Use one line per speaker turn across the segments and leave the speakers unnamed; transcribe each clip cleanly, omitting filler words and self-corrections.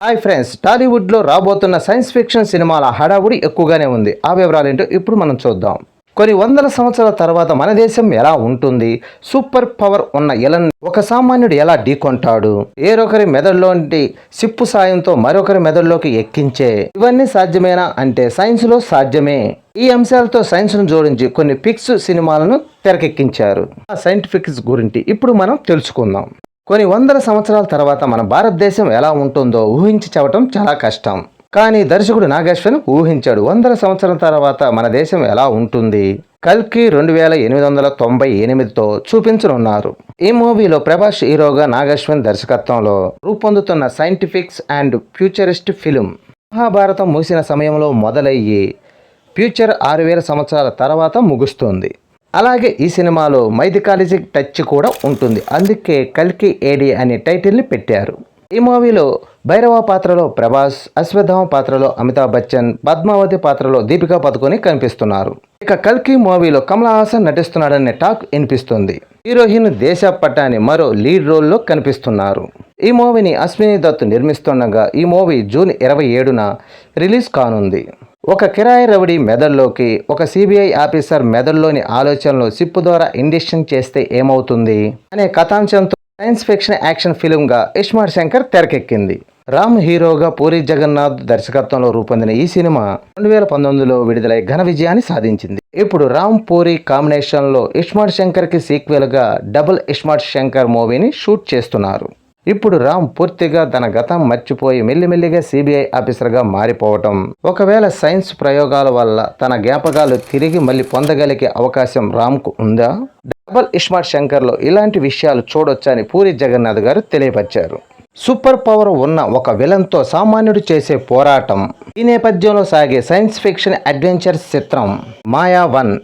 Hi friends, టాలీవుడ్లో రాబోతున్న science fiction సినిమాల హడావుడి ఎక్కువగానే ఉంది. ఆ వివరాలు ఏంటో ఇప్పుడు మనం చూద్దాం. కొన్ని వందల సంవత్సరాల తర్వాత మన దేశం ఎలా ఉంటుంది, సూపర్ పవర్ ఉన్న ఎలన్ ఒక సామాన్యుడు ఎలా ఢీకొంటాడు, ఏరొకరి మెదడులోంటి సిప్పు సాయంతో మరొకరి మెదడులోకి ఎక్కించే ఇవన్నీ సాధ్యమేనా అంటే సైన్స్లో సాధ్యమే. ఈ అంశాలతో సైన్స్ను జోడించి కొన్ని ఫిక్స్ సినిమాలను తెరకెక్కించారు. ఆ సైంటిఫిక్స్ గురించి ఇప్పుడు మనం తెలుసుకుందాం. కొన్ని వందల సంవత్సరాల తర్వాత మన భారతదేశం ఎలా ఉంటుందో ఊహించి చెప్పడం చాలా కష్టం. కానీ దర్శకుడు నాగేశ్వరన్ ఊహించాడు. వందల సంవత్సరాల తర్వాత మన దేశం ఎలా ఉంటుంది. కల్కి 2898తో చూపించనున్నారు. ఈ మూవీలో ప్రభాస్ హీరోగా, నాగేశ్వరన్ దర్శకత్వంలో రూపొందుతున్న scientifics and futurist film. Mahabharatam ముగిసిన సమయంలో మొదలయ్యి ఫ్యూచర్ 6000 సంవత్సరాల తర్వాత ముగుస్తుంది. అలాగే ఈ సినిమాలో మైథికాలజిక్ టచ్ కూడా ఉంటుంది. అందుకే కల్కి ఏడి అనే టైటిల్ని పెట్టారు. ఈ మూవీలో భైరవ పాత్రలో ప్రభాస్, అశ్వత్థామ పాత్రలో అమితాబ్ బచ్చన్, పద్మావతి పాత్రలో దీపికా పదుకొని కనిపిస్తున్నారు. ఇక కల్కి మూవీలో కమల్ హాసన్ నటిస్తున్నాడనే టాక్ వినిపిస్తుంది. హీరోయిన్ దేశ పటాని మరో లీడ్ రోల్లో కనిపిస్తున్నారు. ఈ మూవీని అశ్విని దత్ నిర్మిస్తుండగా ఈ మూవీ జూన్ 27న రిలీజ్ కానుంది. ఒక కిరాయి రౌడీ మెదడులోకి ఒక సిబిఐ ఆఫీసర్ మెదడులోని ఆలోచనలు సిప్పు ద్వారా ఇంజెక్షన్ చేస్తే ఏమవుతుంది అనే కథాంశంతో సైన్స్ ఫిక్షన్ యాక్షన్ ఫిల్మ్గా ఇస్మార్ట్ శంకర్ తెరకెక్కింది. రామ్ హీరోగా పూరి జగన్నాథ్ దర్శకత్వంలో రూపొందిన ఈ సినిమా 2019లో విడుదలై ఘన విజయాన్ని సాధించింది. ఇప్పుడు రామ్ పూరి కాంబినేషన్లో ఇస్మార్ట్ శంకర్కి సీక్వెల్గా డబుల్ ఇస్మార్ట్ శంకర్ మూవీని షూట్ చేస్తున్నారు. ఇప్పుడు రామ్ పూర్తిగా తన గతం మర్చిపోయి మెల్లిమెల్లిగా సిబిఐ ఆఫీసర్గా మారిపోవటం, ఒకవేళ సైన్స్ ప్రయోగాల వల్ల తన జ్ఞాపకాలు తిరిగి మళ్ళీ పొందగలిగే అవకాశం రామ్కు ఉందా? డబుల్ ఇస్మార్ట్ శంకర్లో ఇలాంటి విషయాలు చూడొచ్చని పూరి జగన్నాథ్ గారు తెలియపరిచారు. సూపర్ పవర్ ఉన్న ఒక విలన్తో సామాన్యుడు చేసే పోరాటం. ఈ నేపథ్యంలో సాగే సైన్స్ ఫిక్షన్ అడ్వెంచర్ చిత్రం మాయా 1.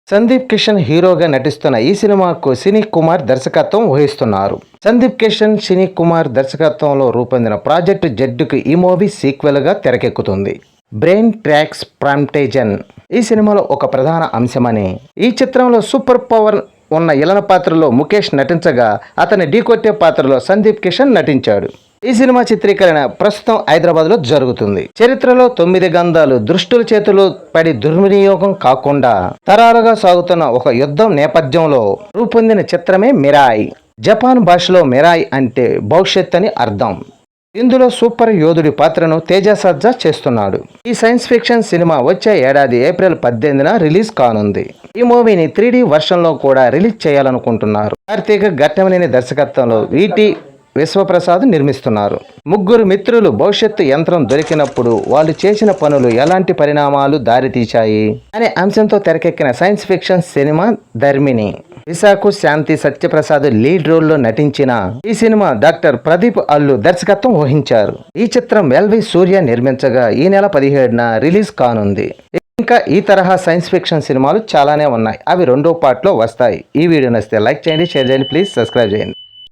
సందీప్ కిషన్ హీరోగా నటిస్తున్న ఈ సినిమాకు సినీ కుమార్ దర్శకత్వం వహిస్తున్నారు. సందీప్ కిషన్, సినీ కుమార్ దర్శకత్వంలో రూపొందిన ప్రాజెక్ట్ జెడ్కు ఈ మూవీ సీక్వెల్గా తెరకెక్కుతుంది. బ్రెయిన్ ట్రాక్స్ ప్రాంప్టేజన్ ఈ సినిమాలో ఒక ప్రధాన అంశమని, ఈ చిత్రంలో సూపర్ పవర్ ఉన్న ఇలన పాత్రలో ముఖేష్ నటించగా అతని ఢీకొట్టే పాత్రలో సందీప్ కిషన్ నటించాడు. ఈ సినిమా చిత్రీకరణ ప్రస్తుతం హైదరాబాద్లో జరుగుతుంది. చరిత్రలో 9 గంధాలు దుష్టుల చేతిలో పడి దుర్వినియోగం కాకుండా తరాలుగా సాగుతున్న ఒక యుద్ధం నేపథ్యంలో రూపొందిన చిత్రమే మిరాయ్. జపాన్ భాషలో మిరాయ్ అంటే భవిష్యత్ అని అర్థం. ఇందులో సూపర్ యోధుడి పాత్రను తేజ సజ్జా చేస్తున్నాడు. ఈ సైన్స్ ఫిక్షన్ సినిమా వచ్చే ఏడాది ఏప్రిల్ 18న రిలీజ్ కానుంది. ఈ మూవీని 3D వర్షన్లో కూడా రిలీజ్ చేయాలనుకుంటున్నారు. కార్తీక ఘట్టమనేని దర్శకత్వంలో వీటి విశ్వప్రసాద్ నిర్మిస్తున్నారు. ముగ్గురు మిత్రులు భవిష్యత్తు యంత్రం దొరికినప్పుడు వాళ్ళు చేసిన పనులు ఎలాంటి పరిణామాలు దారితీశాయి అనే అంశంతో తెరకెక్కిన సైన్స్ ఫిక్షన్ సినిమా ధర్మిని. విశాఖ శాంతి సత్యప్రసాద్ లీడ్ రోల్లో నటించిన ఈ సినిమా డాక్టర్ ప్రదీప్ అల్లు దర్శకత్వం వహించారు. ఈ చిత్రం ఎల్వి సూర్య నిర్మించగా ఈ నెల 17న రిలీజ్ కానుంది. ఇంకా ఈ తరహా సైన్స్ ఫిక్షన్ సినిమాలు చాలానే ఉన్నాయి. అవి 2వ పార్ట్లో వస్తాయి. ఈ వీడియో నచ్చితే లైక్ చేయండి, షేర్ చేయండి, ప్లీజ్ సబ్స్క్రైబ్ చేయండి.